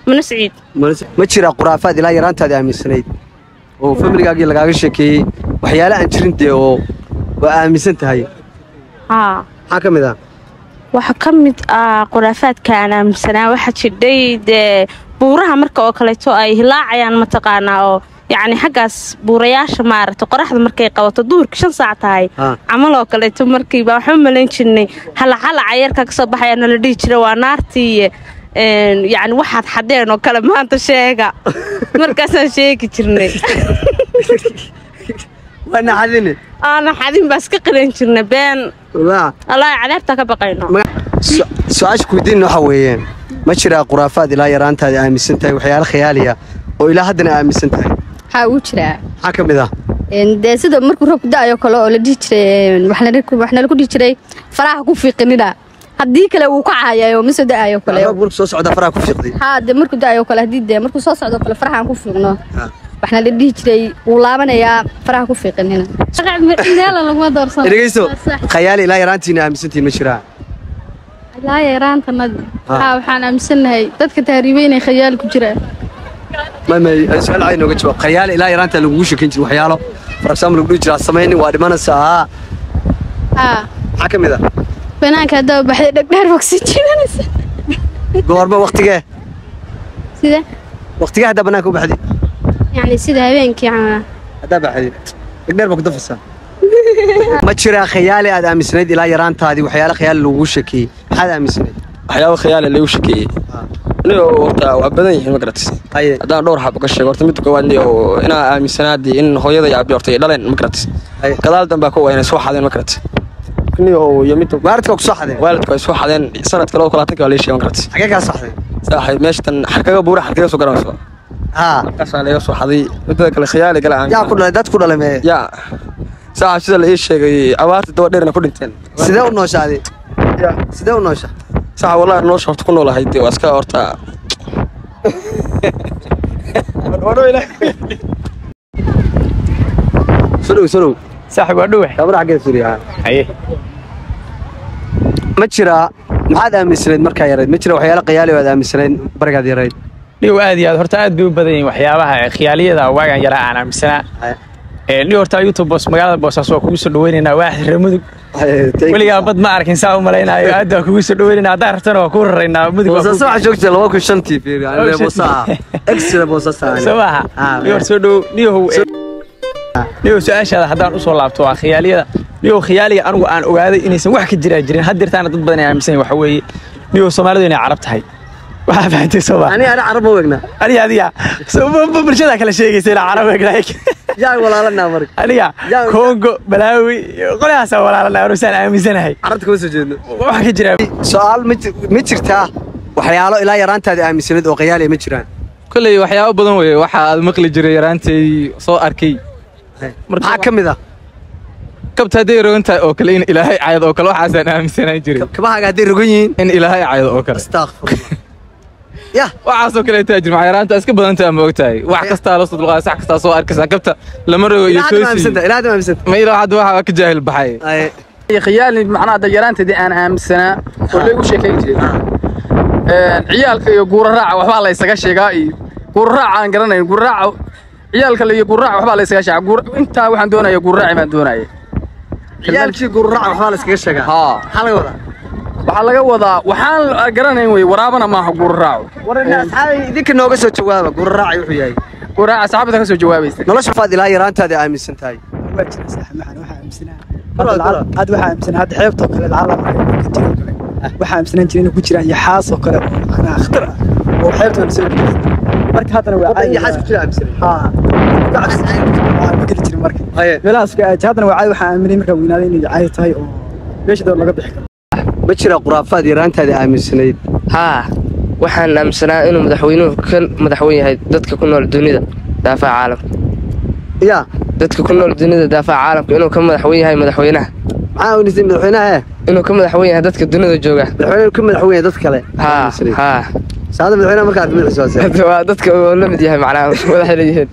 من سعيد ما جرى قرافات إلى يرانت هذا آمن سنيد وفملي قاقي لقاقي شكي وحيالا أنشرنتي وآمن سنت هاي حاكم ذا وحكمت قرافات كان مسنا واحد شديد بورها مركا oo kaleeto ay hilaacayaan mataqaana oo يعني حقاس بورياش مارت قرحد مركي قوته دورك 5 ساعة tahay camal oo kaleeto markii baa waxaan maleyn jirnay hal cayarka ka soo baxayna la dhigi jiray waa naartii يعني waxaad xadeen oo kale maanta sheega markaas aan sheegi jirnay وانا حديني أنا حدين بس كقلين جرنا بين الله عذابتك بقينا سؤال كودين وحويين ما جرى قرافات إلى يرانت هذه آمن سنتي وحيال خيالية وإلى هدنا آمن سنتي حاوجرا حكم ذا إن sida markuu roobku daayo kale oo la dhijireen waxna lagu dhijiray faraha ku fiiqinina hadii kale uu ka caayayo mise daayo kale markuu soo socdo faraha ku fiiqday haade markuu daayo kale hadii markuu soo socdo kale faraha ku fiiqno waxna la dhijiray uu laabanaya faraha ku fiiqinina meel lagu doorsan dhageyso khiyaali ilaa yaraantina آمن سنتي ma jiraa ilaa yaraantana waxaan aaminsanahay dadka taariibeynay khiyaal ku jiraan ما سؤال عينه قلت خيال إلى يرانت اللي وش كنت وحياله فرسام اللي بيجي السمين وادمان الساعة حكم إذا بناك هذا بحد دكتور أكسجين قربة وقتك سيدا وقتك هذا بناك وبحدي يعني سيدا بينك يعني هذا بحدي دكتور بقدر فسا ما تشري خيالي هذا آمن سنيد إلى يرانت هذه وحياله خيال اللي وش كي هذا آمن سنيد حياله خيال اللي وش كي وأبداً ما قرأت. هذا دور حب كشة قرأت متى كواني وأنا من سنة دي إن هو يضيع بيرتي لا لين ما قرأت. كذا دم بكو أنا سوى حدا ما قرأت. كني هو يميتو. والدك صح حدا. والدك سوى حدا سنة كلا وكلاتك ولا شيء ما قرأت. حكاك صح. صح ماشي تن حكاك بورا حكاك سو قرأت سوا. كاس عليه سوى حدي متى كل خيال كلا عن. يا كل ده كل لما. يا صح شو اللي إيش أوقات تودينا كل إنتين. سيدا ونوش هذه. يا سيدا ونوش. صح والله نوش شفت كل ولا هيدي واسكا أورتا. سلو صاحب ودوح كبر حق سوريا ايه ما جرى هذا مسلين marka yareed ma jira waxyaalo qiyaali wada misleen barqad yareed niyo aad iyo horta aad bay u badan yihiin waxyaabaha khiyaaliyada waagan yara aan aaminsanaa niyo horta YouTube boos magaalada Boosaaso kugu soo dhaweynayna waaxid ramudug waliga bad ma arkin saa u maleynaayo aad kugu soo dhaweynayna hadda rabtana waa ku raraynaa mudug waa soo joogtay 2005 fiir aan Boosaa extra Boosaa sabaha niyo soo dhow niyo su'aashaada haddaan u soo laabto waa khiyaaliyada niyo khiyaaliga anigu aan ogaaday inaysan wax ka jirin haddeertaana dad badan ay aaminsan waxa weeye niyo Soomaalidu inay carab tahay waxa fahamtay Soomaali ani carab weegna adiga bulshada kala sheegaysa ila carab weegna yaa walaalana mark adiga Congo Malawi qolaas walaalana rusaan aaminsanahay carabta kuma soo jeedno wax ka jira su'aal ma jirtaa waxyaalo ilaa yaraantaada aaminsanid oo khiyaali ma jiraan kulli waxyaabo badan weeye waxa aad maqli jiray yaraantay soo arkay marka kamida kabta haday roonta oo kale in ilaahay caayad oo kale waxaasaan aaminsanay jiray kabahaaga haday rogan yihiin in ilaahay caayad oo kale astaghfirullah ya waxaasoo kale taajir ma yaraanta iska badan tahay ma ogtahay wax kasta la soo dulqaad sax kasta soo arkaysa kabta lama rogo iyo toosi ilaahay ma aaminsan ma ilaa hadda waxa ka jaahil baxay khiyaali macnaha dayaraantadii aan aaminsanaa oo lagu sheekay jiray ciyaalka iyo guura raaca waxba la isaga sheegaa iyo guura raaca aan garanayn guura raaca ciyaalka iyo guura raaca waxba la isaga sheegaa guura inta waxaan doonayaa guura raaca baan doonayaa ciyaalkii guura raaca waxba la isaga sheegaa waxa laga wadaa waxaan garanayn way waraabana ma aha guura raaco warina asxaabay idinka nooga soo jawaaba guura raaca wuxuu yahay guura raaca asxaabada ka soo jawaabaysa nolosha faad ilaa yaraantaada aaminsan tahay waa jira sax maxaan waxa aaminsanaa aad waxa aaminsanaa hadda xeebta kale lacala ka jiro kale waxa aaminsanaa inuu ku jiraan yaxaas oo kale ana khatar ah oo xeebta soo marka hadana waa caadi yaxaas ku jira aaminsan ma kali jirin marka meelahaas ka hadana waa caadi waxa aaminay marka weynaada inay caadi tahay oo meesha dad laga bixi karo ma jira quraafaad yaraantaada aaminsanayd waxaan aaminsanaa inuu madaxweynuhu kan madaxweyne yahay dadka ku nool dunida daafaca caalamka ya dadka ku nool dunida daafaca caalamka inuu ka madaxweyne yahay madaxweynaha maxaa uu nisay madaxweynaha inuu ka madaxweyne yahay dadka dunida jooga madaxweynuhu ka madaxweyne yahay dad kale saada madaxweynaha markaad madaxiisa waa dadka oo la mid yahay macnaha madaxda leeyahay